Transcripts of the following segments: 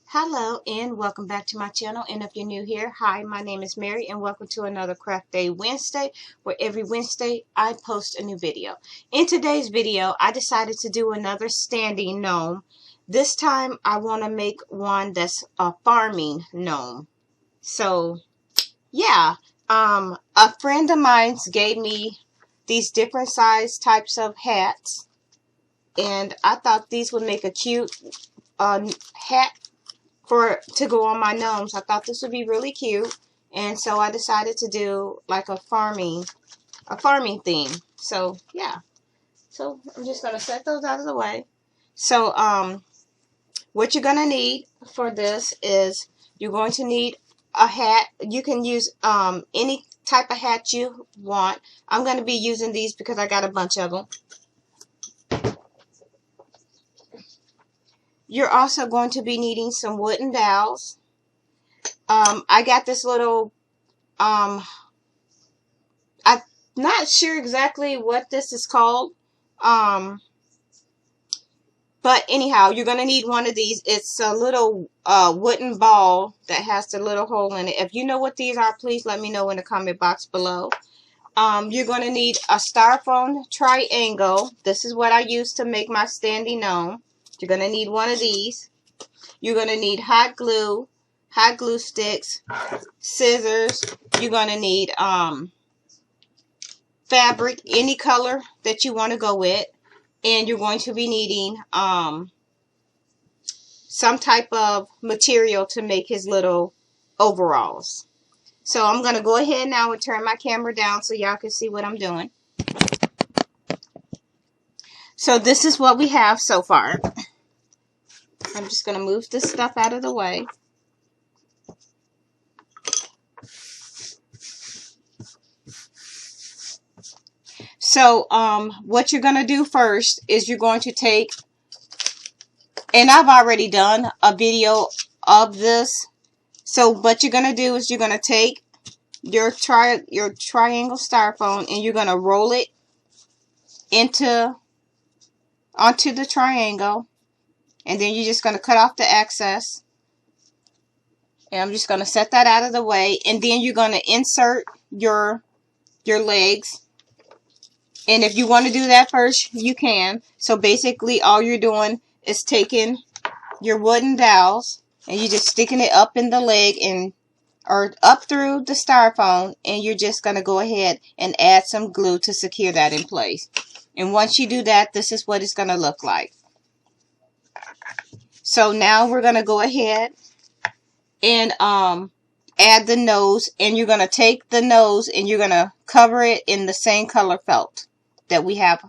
Hello and welcome back to my channel, and if you're new here, hi, my name is Mary and welcome to another Craft Day Wednesday, where every Wednesday I post a new video. In today's video I decided to do another standing gnome. This time I want to make one that's a farming gnome. So yeah, a friend of mine gave me these different size types of hats, and I thought these would make a cute hat to go on my gnomes. I thought this would be really cute, and so I decided to do like a farming theme. So yeah, so I'm just gonna set those out of the way. So what you're gonna need for this is you're going to need a hat. You can use any type of hat you want. I'm gonna be using these because I got a bunch of them. You're also going to be needing some wooden dowels. I got this little I'm not sure exactly what this is called. But anyhow, you're going to need one of these. It's a little wooden ball that has the little hole in it. If you know what these are, please let me know in the comment box below. You're going to need a styrofoam triangle. This is what I use to make my standing gnome. You're going to need one of these. You're going to need hot glue sticks, scissors. You're going to need fabric, any color that you want to go with, and you're going to be needing some type of material to make his little overalls. So I'm going to go ahead now and turn my camera down so y'all can see what I'm doing. So this is what we have so far. I'm just going to move this stuff out of the way. So what you're going to do first is you're going to take, and I've already done a video of this. So what you're going to do is you're going to take your triangle styrofoam and you're going to roll it onto the triangle, and then you're just going to cut off the excess. And I'm just going to set that out of the way, and then you're going to insert your legs. And if you want to do that first, you can. So basically all you're doing is taking your wooden dowels and you're just sticking it up in the leg or up through the styrofoam, and you're just going to go ahead and add some glue to secure that in place. And once you do that, this is what it's going to look like. So now we're going to go ahead and add the nose, and you're going to take the nose and you're going to cover it in the same color felt that we have.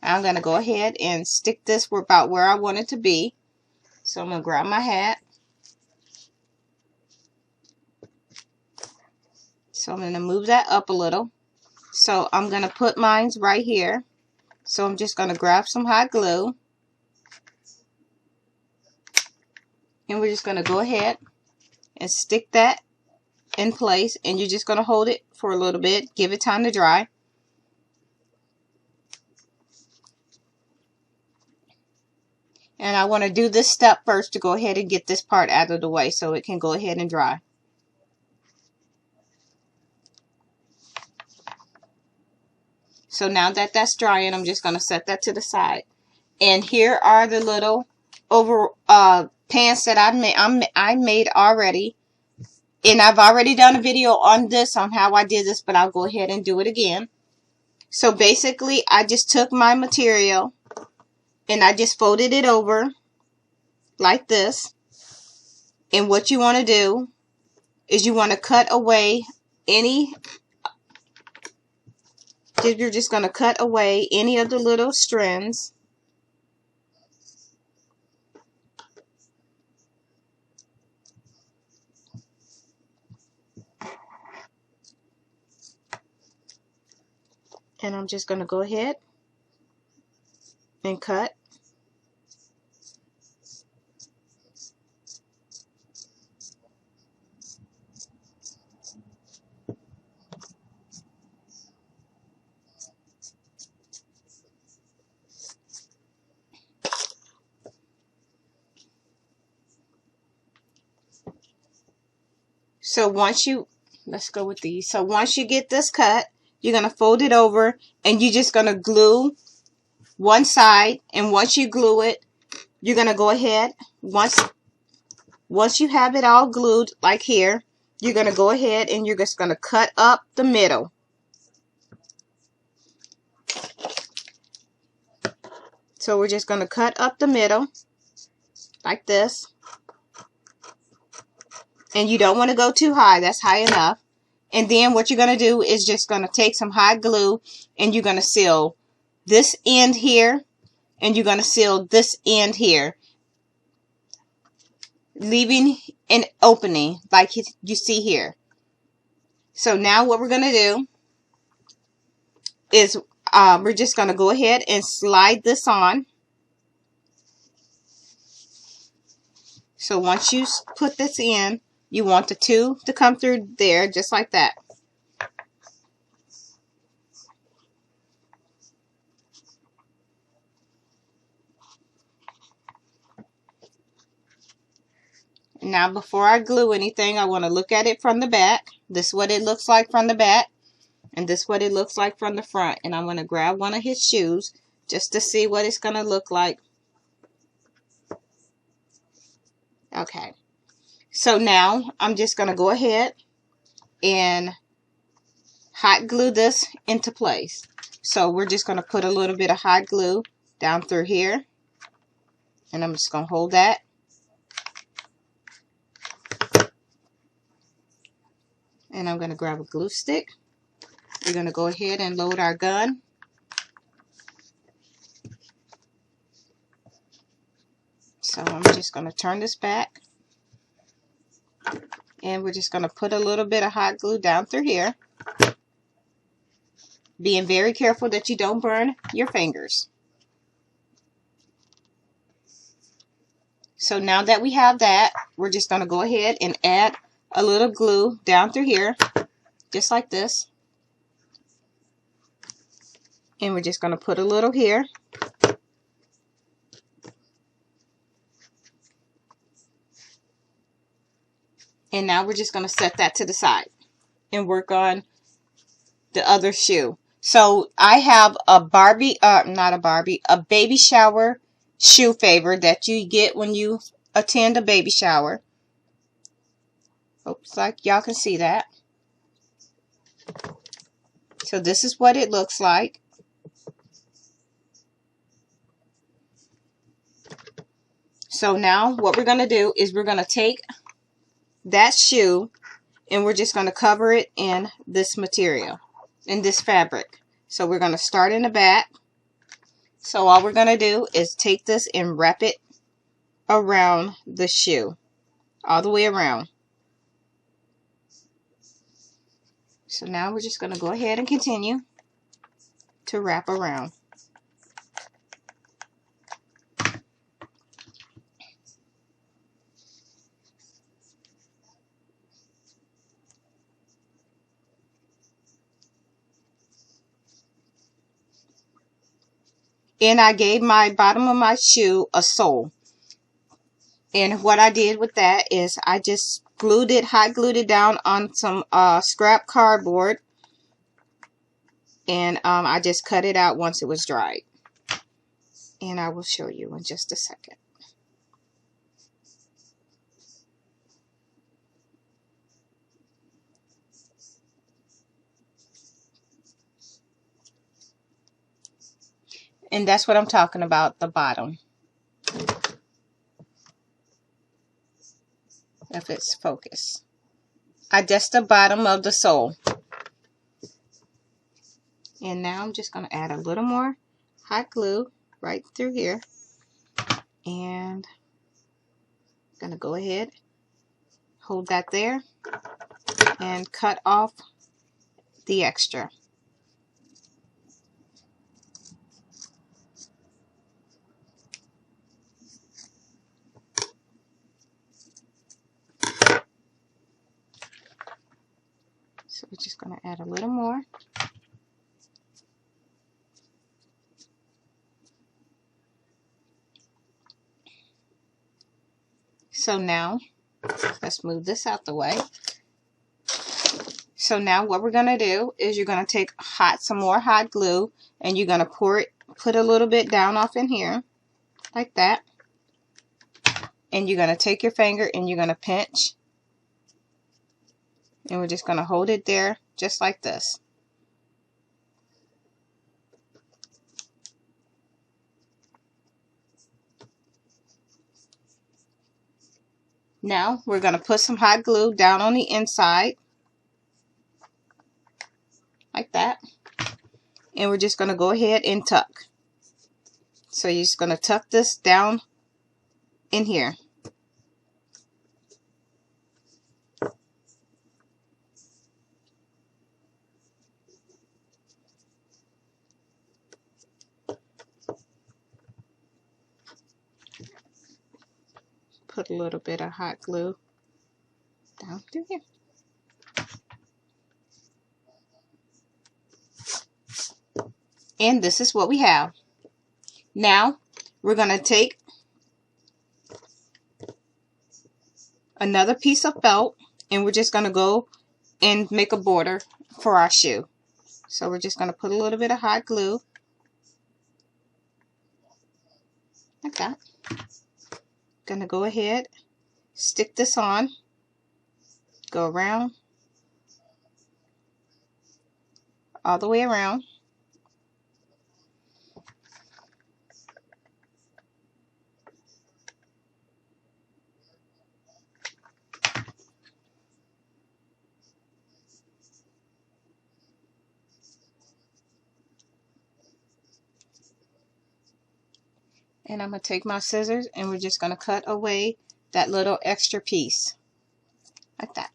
I'm going to go ahead and stick this about where I want it to be. So I'm going to grab my hat. So I'm going to move that up a little. So I'm going to put mine right here. So I'm just going to grab some hot glue. And we're just going to go ahead and stick that in place. And you're just going to hold it for a little bit. Give it time to dry. And I want to do this step first to go ahead and get this part out of the way so it can go ahead and dry. So now that that's drying, I'm just going to set that to the side. And here are the little pants that I made already. And I've already done a video on this, on how I did this, but I'll go ahead and do it again. So basically, I just took my material and I just folded it over like this. And what you want to do is you want to cut away you're just going to cut away any of the little strands. And I'm just going to go ahead and cut. So once you, let's go with these. So once you get this cut, you're going to fold it over and you're just going to glue one side. And once you glue it, you're going to go ahead, once you have it all glued like here, you're going to go ahead and you're just going to cut up the middle. So we're just going to cut up the middle like this. And you don't want to go too high. That's high enough. And then what you're going to do is just going to take some hot glue and you're going to seal this end here and you're going to seal this end here, leaving an opening like you see here. So now what we're going to do is we're just going to go ahead and slide this on. So once you put this in, you want the two to come through there just like that. Now before I glue anything, I want to look at it from the back. This is what it looks like from the back. And this is what it looks like from the front. And I'm going to grab one of his shoes just to see what it's going to look like. Okay. So now I'm just going to go ahead and hot glue this into place. So we're just going to put a little bit of hot glue down through here. And I'm just going to hold that. And I'm going to grab a glue stick. We're going to go ahead and load our gun. So I'm just going to turn this back. And we're just going to put a little bit of hot glue down through here. Being very careful that you don't burn your fingers. So now that we have that, we're just going to go ahead and add a little glue down through here. Just like this. And we're just going to put a little here. And now we're just going to set that to the side and work on the other shoe. So I have a a baby shower shoe favor that you get when you attend a baby shower. Oops, like y'all can see that. So this is what it looks like. So now what we're going to do is we're going to take that shoe and we're just going to cover it in this material, in this fabric. So we're going to start in the back. So all we're going to do is take this and wrap it around the shoe, all the way around. So now we're just going to go ahead and continue to wrap around. And I gave my bottom of my shoe a sole. And what I did with that is I just glued it, hot glued it down on some scrap cardboard. And I just cut it out once it was dried. And I will show you in just a second. And that's what I'm talking about, the bottom. If it's focused. Just the bottom of the sole. And now I'm just going to add a little more hot glue right through here. And I'm going to go ahead, hold that there, and cut off the extra. So we're just going to add a little more. So now, let's move this out the way. So now what we're going to do is you're going to take some more hot glue, and you're going to put a little bit down off in here, like that. And you're going to take your finger and you're going to pinch. And we're just going to hold it there, just like this. Now we're going to put some hot glue down on the inside, like that. And we're just going to go ahead and tuck. So you're just going to tuck this down in here. Put a little bit of hot glue down through here. And this is what we have. Now we're going to take another piece of felt, and we're just going to go and make a border for our shoe. So we're just going to put a little bit of hot glue, like that. Going to go ahead, stick this on, go around, all the way around. And I'm going to take my scissors and we're just going to cut away that little extra piece, like that.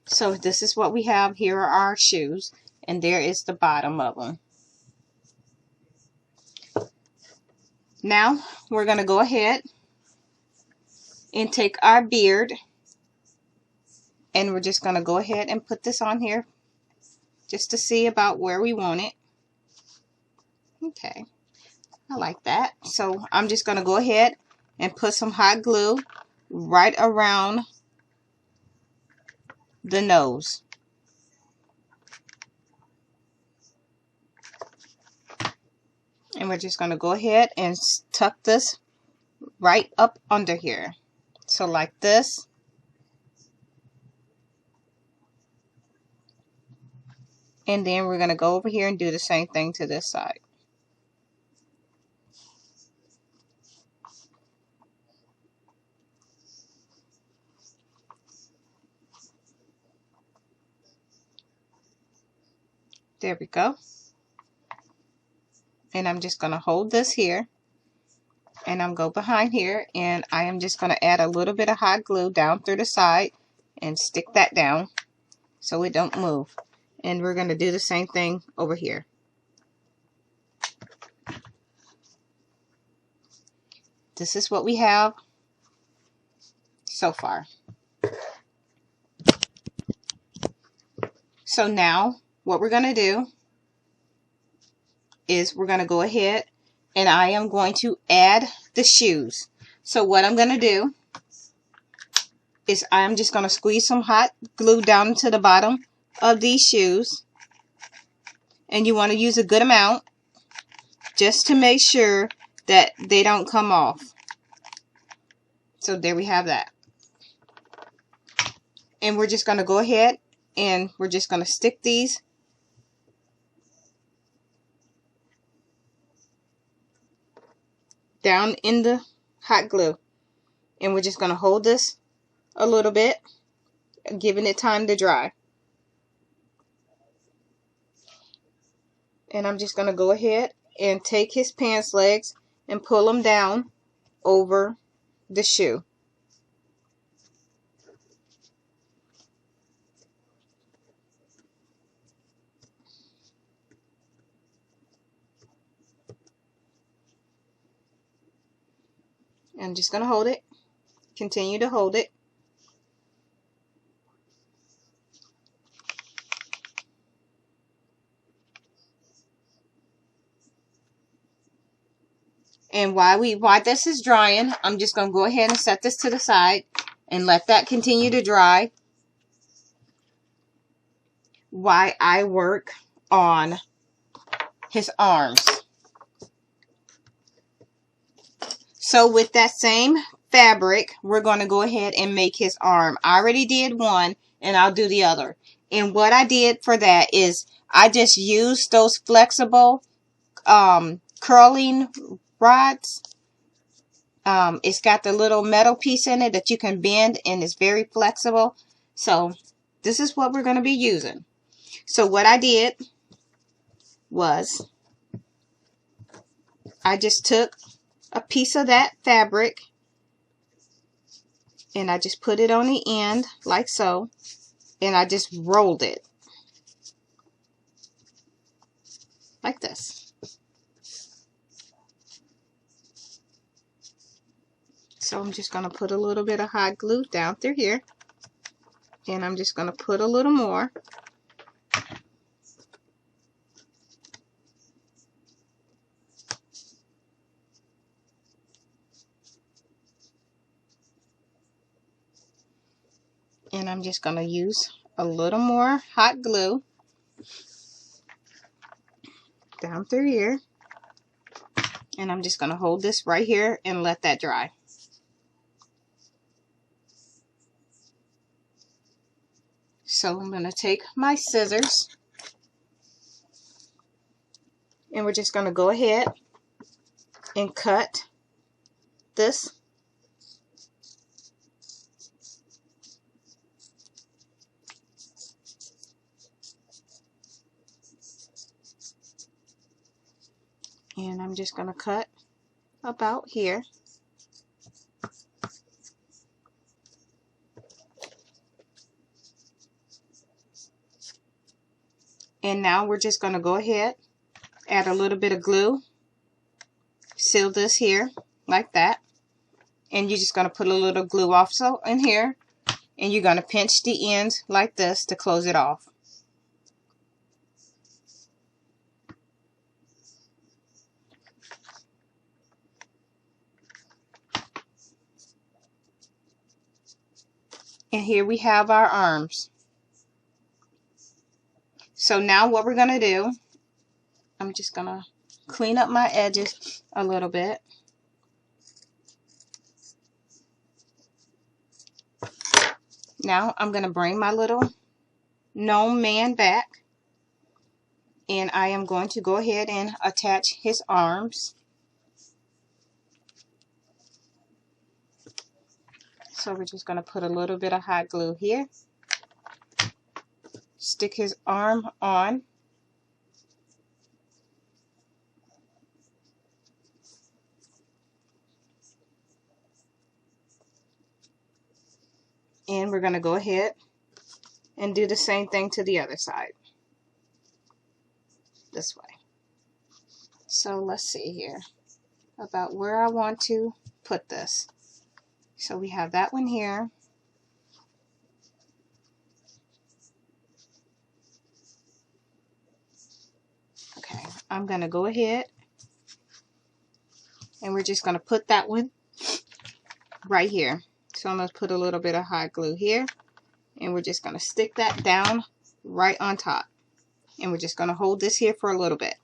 So this is what we have. Here are our shoes, and there is the bottom of them. Now we're going to go ahead and take our beard, and we're just going to go ahead and put this on here just to see about where we want it. Okay, I like that. So I'm just going to go ahead and put some hot glue right around the nose. And we're just going to go ahead and tuck this right up under here. So like this. And then we're going to go over here and do the same thing to this side. There we go. And I'm just going to hold this here, and I'm go behind here, and I am just going to add a little bit of hot glue down through the side and stick that down so it don't move. And we're going to do the same thing over here. This is what we have so far. So now what we're going to do is we're going to go ahead and I am going to add the shoes. So what I'm going to do is I'm just going to squeeze some hot glue down to the bottom of these shoes. And you want to use a good amount just to make sure that they don't come off. So there we have that. And we're just going to go ahead and we're just going to stick these down in the hot glue, and we're just going to hold this a little bit, giving it time to dry. And I'm just going to go ahead and take his pants legs and pull them down over the shoe. I'm just going to hold it, continue to hold it. And while this is drying, I'm just going to go ahead and set this to the side. and let that continue to dry while I work on his arms. So with that same fabric, we're going to go ahead and make his arm. I already did one, and I'll do the other. And what I did for that is I just used those flexible curling rods. It's got the little metal piece in it that you can bend, and it's very flexible. So this is what we're going to be using. So what I did was I just took a piece of that fabric and I just put it on the end like so, and I just rolled it like this. So I'm just going to put a little bit of hot glue down through here, and I'm just going to put a little more. And I'm just going to use a little more hot glue down through here. And I'm just going to hold this right here and let that dry. So I'm going to take my scissors, and we're just going to go ahead and cut this. And I'm just going to cut about here. And now we're just going to go ahead, add a little bit of glue, seal this here like that. And you're just going to put a little glue also in here. And you're going to pinch the ends like this to close it off. And here we have our arms. So now what we're going to do, I'm just going to clean up my edges a little bit. Now I'm going to bring my little gnome man back, and I am going to go ahead and attach his arms. So we're just going to put a little bit of hot glue here, stick his arm on, and we're going to go ahead and do the same thing to the other side, this way. So let's see here about where I want to put this. So we have that one here. Okay, I'm going to go ahead and we're just going to put that one right here. So I'm going to put a little bit of hot glue here, and we're just going to stick that down right on top. And we're just going to hold this here for a little bit.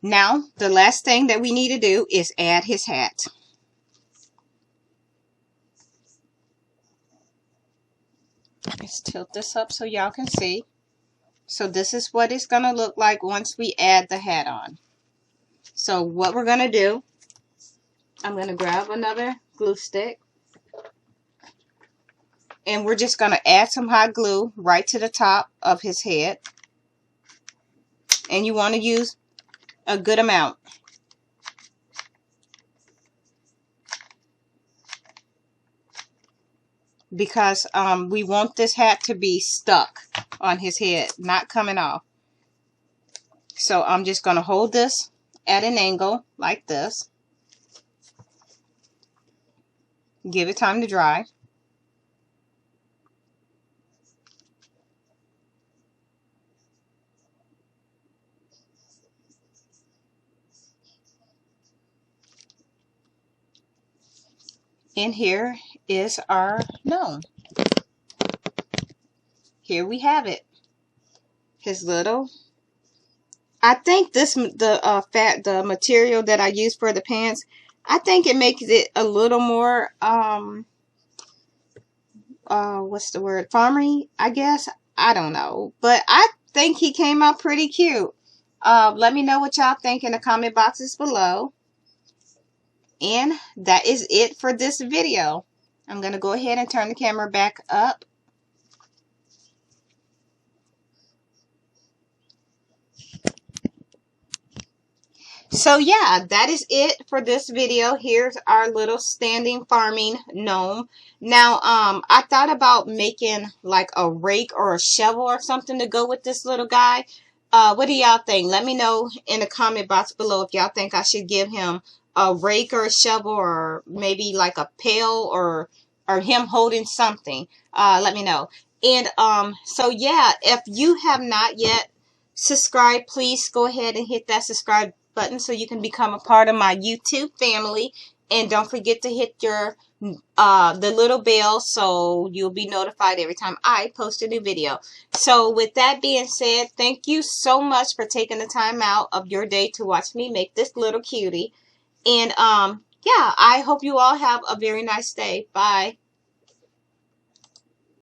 Now, the last thing that we need to do is add his hat. Let's tilt this up so y'all can see. So this is what it's going to look like once we add the hat on. So what we're going to do, I'm going to grab another glue stick, and we're just going to add some hot glue right to the top of his head. And you want to use a good amount. Because we want this hat to be stuck on his head, not coming off. So I'm just going to hold this at an angle like this. Give it time to dry. And here is our gnome. Here we have it. His little. I think the material that I use for the pants, I think it makes it a little more what's the word? Farmery, I guess. I don't know, but I think he came out pretty cute. Let me know what y'all think in the comment boxes below. And that is it for this video. I'm going to go ahead and turn the camera back up. So yeah, that is it for this video. Here's our little standing farming gnome. Now, I thought about making like a rake or a shovel or something to go with this little guy. What do y'all think? Let me know in the comment box below if y'all think I should give him a rake or a shovel, or maybe like a pail, or him holding something. Let me know. And so yeah, if you have not yet subscribed, please go ahead and hit that subscribe button so you can become a part of my YouTube family. And don't forget to hit your the little bell so you'll be notified every time I post a new video. So with that being said, thank you so much for taking the time out of your day to watch me make this little cutie. And yeah, I hope you all have a very nice day. Bye.